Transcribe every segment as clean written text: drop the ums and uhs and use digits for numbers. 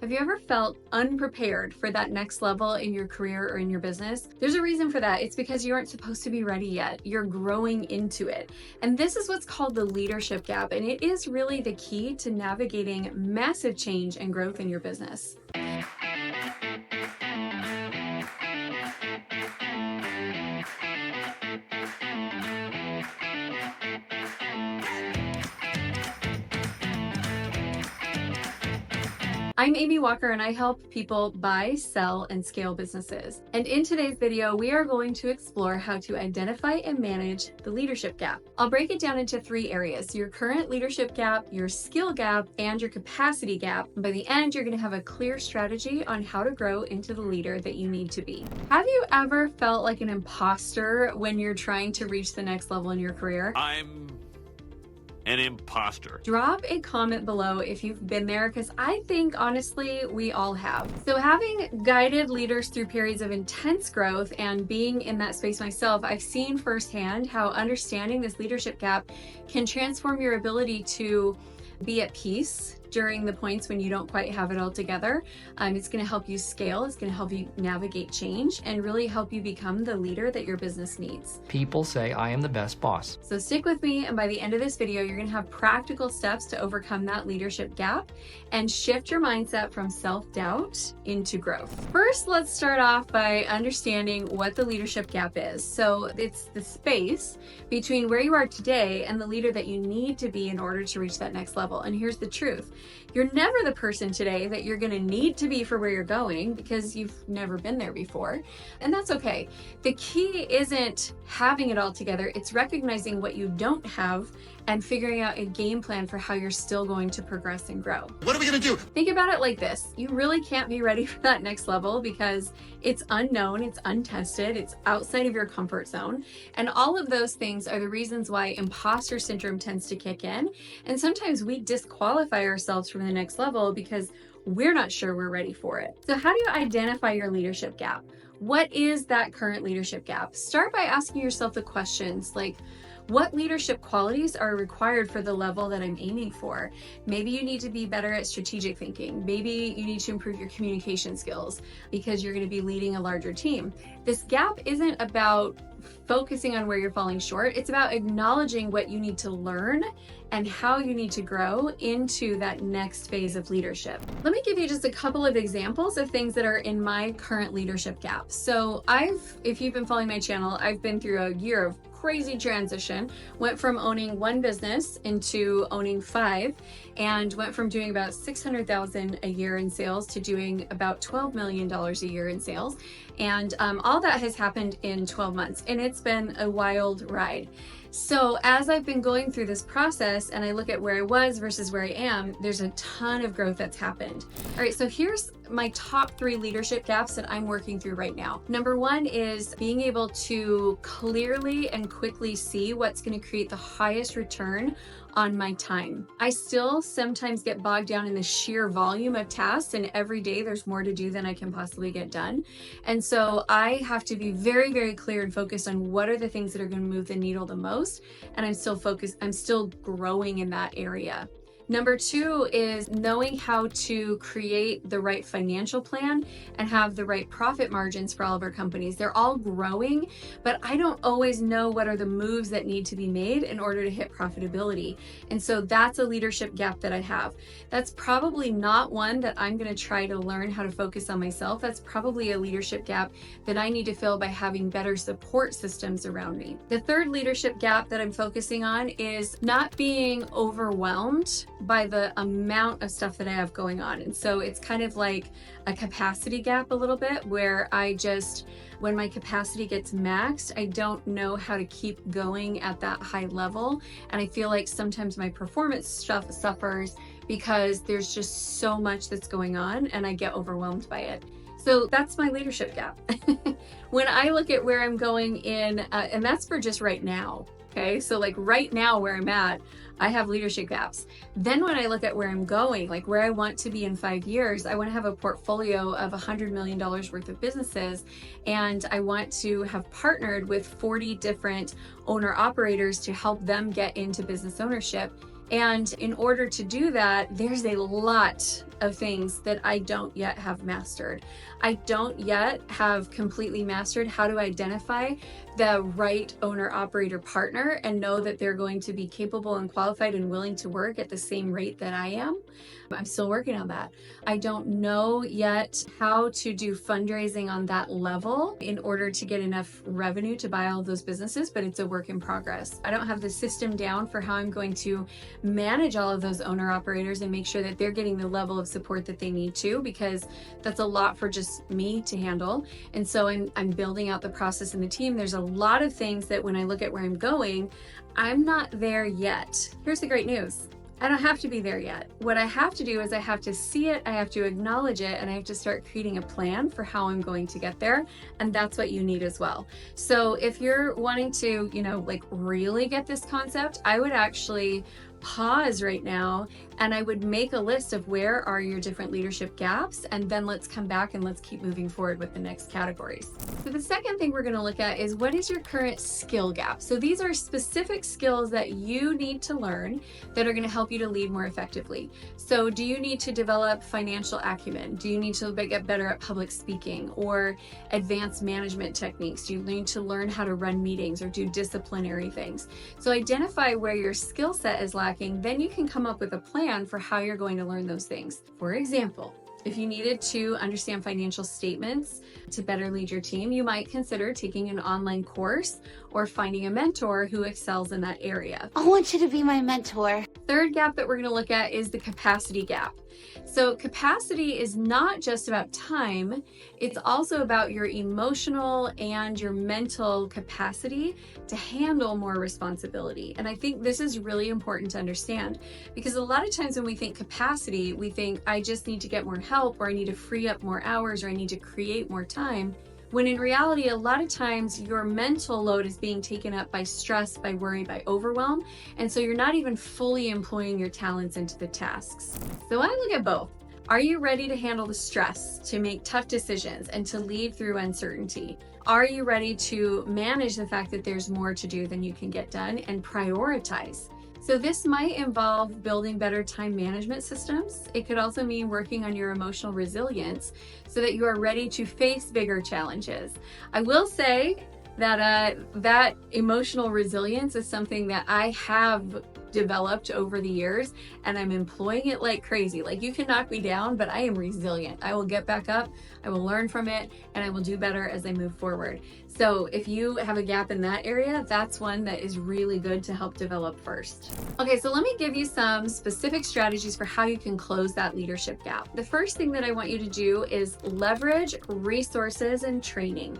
Have you ever felt unprepared for that next level in your career or in your business? There's a reason for that. It's because you aren't supposed to be ready yet. You're growing into it. And this is what's called the leadership gap. And it is really the key to navigating massive change and growth in your business. I'm Amy Walker and I help people buy, sell, and scale businesses. And in today's video, we are going to explore how to identify and manage the leadership gap. I'll break it down into 3 areas: your current leadership gap, your skill gap, and your capacity gap. And by the end, you're going to have a clear strategy on how to grow into the leader that you need to be. Have you ever felt like an imposter when you're trying to reach the next level in your career? I'm an imposter. Drop a comment below if you've been there, because I think honestly we all have. So having guided leaders through periods of intense growth and being in that space myself, I've seen firsthand how understanding this leadership gap can transform your ability to be at peace during the points when you don't quite have it all together. It's going to help you scale, it's going to help you navigate change, and really help you become the leader that your business needs. People say I am the best boss. So stick with me, and by the end of this video, you're going to have practical steps to overcome that leadership gap and shift your mindset from self-doubt into growth. First, let's start off by understanding what the leadership gap is. So it's the space between where you are today and the leader that you need to be in order to reach that next level. And here's the truth. You're never the person today that you're going to need to be for where you're going, because you've never been there before. And that's okay. The key isn't having it all together. It's recognizing what you don't have and figuring out a game plan for how you're still going to progress and grow. What are we going to do? Think about it like this. You really can't be ready for that next level because it's unknown, it's untested, it's outside of your comfort zone. And all of those things are the reasons why imposter syndrome tends to kick in. And sometimes we disqualify ourselves from the next level because we're not sure we're ready for it. So how do you identify your leadership gap? What is that current leadership gap? Start by asking yourself the questions like, what leadership qualities are required for the level that I'm aiming for? Maybe you need to be better at strategic thinking. Maybe you need to improve your communication skills because you're going to be leading a larger team. This gap isn't about focusing on where you're falling short. It's about acknowledging what you need to learn and how you need to grow into that next phase of leadership. Let me give you just a couple of examples of things that are in my current leadership gap. So if you've been following my channel, I've been through a year of crazy transition. Went from owning 1 business into owning 5, and went from doing about $600,000 a year in sales to doing about $12 million a year in sales. And all that has happened in 12 months, and it's been a wild ride. So as I've been going through this process and I look at where I was versus where I am, there's a ton of growth that's happened. All right, so here's my top 3 leadership gaps that I'm working through right now. Number 1 is being able to clearly and quickly see what's going to create the highest return on my time. I still sometimes get bogged down in the sheer volume of tasks, and every day there's more to do than I can possibly get done. And so I have to be very, very clear and focused on what are the things that are going to move the needle the most. And I'm still growing in that area. Number 2 is knowing how to create the right financial plan and have the right profit margins for all of our companies. They're all growing, but I don't always know what are the moves that need to be made in order to hit profitability. And so that's a leadership gap that I have. That's probably not one that I'm going to try to learn how to focus on myself. That's probably a leadership gap that I need to fill by having better support systems around me. The 3rd leadership gap that I'm focusing on is not being overwhelmed by the amount of stuff that I have going on. And so it's kind of like a capacity gap a little bit, where when my capacity gets maxed, I don't know how to keep going at that high level. And I feel like sometimes my performance stuff suffers because there's just so much that's going on and I get overwhelmed by it. So that's my leadership gap. When I look at where I'm going in, and that's for just right now. Okay, so like right now where I'm at, I have leadership gaps. Then when I look at where I'm going, like where I want to be in 5 years, I want to have a portfolio of $100 million worth of businesses. And I want to have partnered with 40 different owner operators to help them get into business ownership. And in order to do that, there's a lot of things that I don't yet have mastered. I don't yet have completely mastered how to identify the right owner operator partner and know that they're going to be capable and qualified and willing to work at the same rate that I am. I'm still working on that. I don't know yet how to do fundraising on that level in order to get enough revenue to buy all of those businesses, but it's a work in progress. I don't have the system down for how I'm going to manage all of those owner operators and make sure that they're getting the level of support that they need to, because that's a lot for just me to handle. And so I'm building out the process and the team. There's a lot of things that when I look at where I'm going, I'm not there yet. Here's the great news. I don't have to be there yet. What I have to do is I have to see it, I have to acknowledge it, and I have to start creating a plan for how I'm going to get there. And that's what you need as well. So if you're wanting to, like really get this concept, I would actually pause right now and I would make a list of where are your different leadership gaps, and then let's come back and let's keep moving forward with the next categories. So the second thing we're going to look at is what is your current skill gap. So these are specific skills that you need to learn that are going to help you to lead more effectively. So do you need to develop financial acumen? Do you need to get better at public speaking or advanced management techniques? Do you need to learn how to run meetings or do disciplinary things? So identify where your skill set is lacking, then you can come up with a plan for how you're going to learn those things. For example, if you needed to understand financial statements to better lead your team, you might consider taking an online course or finding a mentor who excels in that area. I want you to be my mentor. Third gap that we're going to look at is the capacity gap. So capacity is not just about time, it's also about your emotional and your mental capacity to handle more responsibility. And I think this is really important to understand, because a lot of times when we think capacity, we think I just need to get more help, or I need to free up more hours, or I need to create more time. When in reality, a lot of times your mental load is being taken up by stress, by worry, by overwhelm. And so you're not even fully employing your talents into the tasks. So I look at both. Are you ready to handle the stress, to make tough decisions, and to lead through uncertainty? Are you ready to manage the fact that there's more to do than you can get done and prioritize? So this might involve building better time management systems. It could also mean working on your emotional resilience so that you are ready to face bigger challenges. I will say that that emotional resilience is something that I have developed over the years, and I'm employing it like crazy. Like, you can knock me down, but I am resilient. I will get back up, I will learn from it, and I will do better as I move forward. So if you have a gap in that area, that's one that is really good to help develop first. Okay, so let me give you some specific strategies for how you can close that leadership gap. The first thing that I want you to do is leverage resources and training.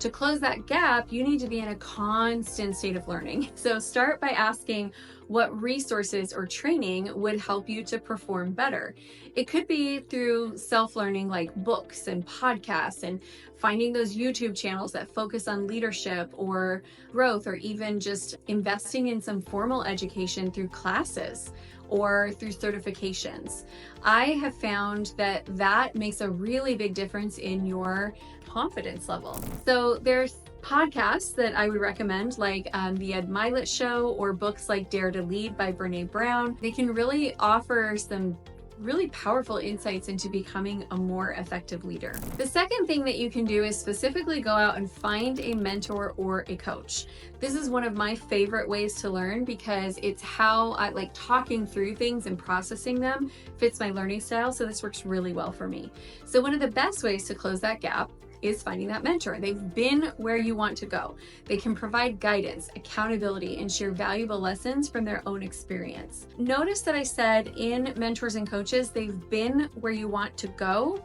To close that gap, you need to be in a constant state of learning. So start by asking what resources or training would help you to perform better. It could be through self-learning, like books and podcasts, and finding those YouTube channels that focus on leadership or growth, or even just investing in some formal education through classes or through certifications. I have found that that makes a really big difference in your confidence level. So there's podcasts that I would recommend, like the Ed Mylett Show, or books like Dare to Lead by Brene Brown. They can really offer some really powerful insights into becoming a more effective leader. The second thing that you can do is specifically go out and find a mentor or a coach. This is one of my favorite ways to learn, because it's how I like talking through things and processing them fits my learning style. So this works really well for me. So one of the best ways to close that gap is finding that mentor. They've been where you want to go. They can provide guidance, accountability, and share valuable lessons from their own experience. Notice that I said in mentors and coaches, they've been where you want to go.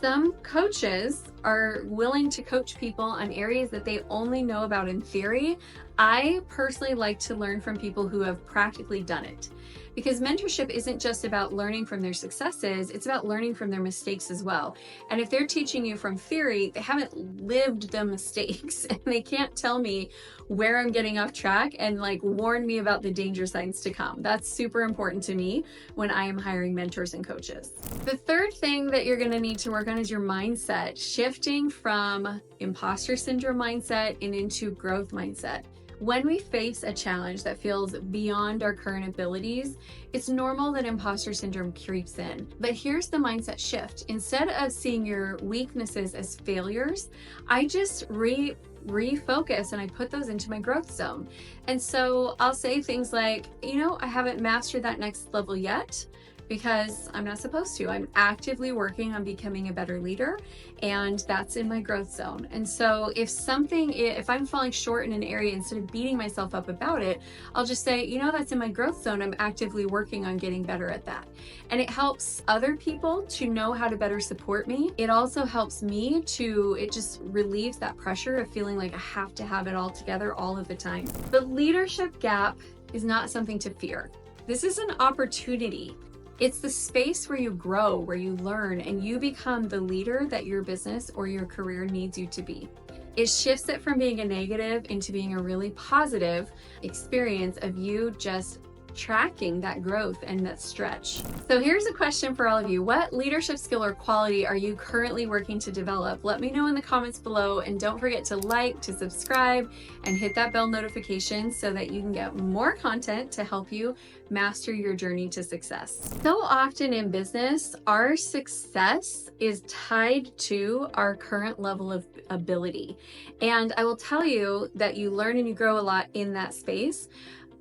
Some coaches are willing to coach people on areas that they only know about in theory. I personally like to learn from people who have practically done it, because mentorship isn't just about learning from their successes, it's about learning from their mistakes as well. And if they're teaching you from theory, they haven't lived the mistakes, and they can't tell me where I'm getting off track and like warn me about the danger signs to come. That's super important to me when I am hiring mentors and coaches. The third thing that you're gonna need to work on is your mindset, shifting from imposter syndrome mindset and into growth mindset. When we face a challenge that feels beyond our current abilities, it's normal that imposter syndrome creeps in. But here's the mindset shift. Instead of seeing your weaknesses as failures, I just refocus and I put those into my growth zone. And so I'll say things like, I haven't mastered that next level yet, because I'm not supposed to. I'm actively working on becoming a better leader, and that's in my growth zone. And so if I'm falling short in an area, instead of beating myself up about it, I'll just say, that's in my growth zone. I'm actively working on getting better at that. And it helps other people to know how to better support me. It also helps me it just relieves that pressure of feeling like I have to have it all together all of the time. The leadership gap is not something to fear. This is an opportunity. It's the space where you grow, where you learn, and you become the leader that your business or your career needs you to be. It shifts it from being a negative into being a really positive experience of you just tracking that growth and that stretch. So here's a question for all of you. What leadership skill or quality are you currently working to develop? Let me know in the comments below, and don't forget to like, to subscribe, and hit that bell notification so that you can get more content to help you master your journey to success. So often in business, our success is tied to our current level of ability. And I will tell you that you learn and you grow a lot in that space,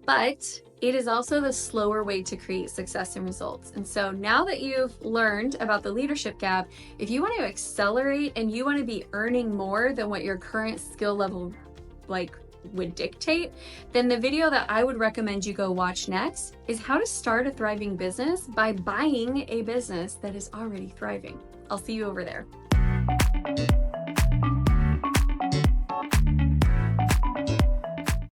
but it is also the slower way to create success and results. And so now that you've learned about the leadership gap, if you want to accelerate and you want to be earning more than what your current skill level would dictate, then the video that I would recommend you go watch next is how to start a thriving business by buying a business that is already thriving. I'll see you over there.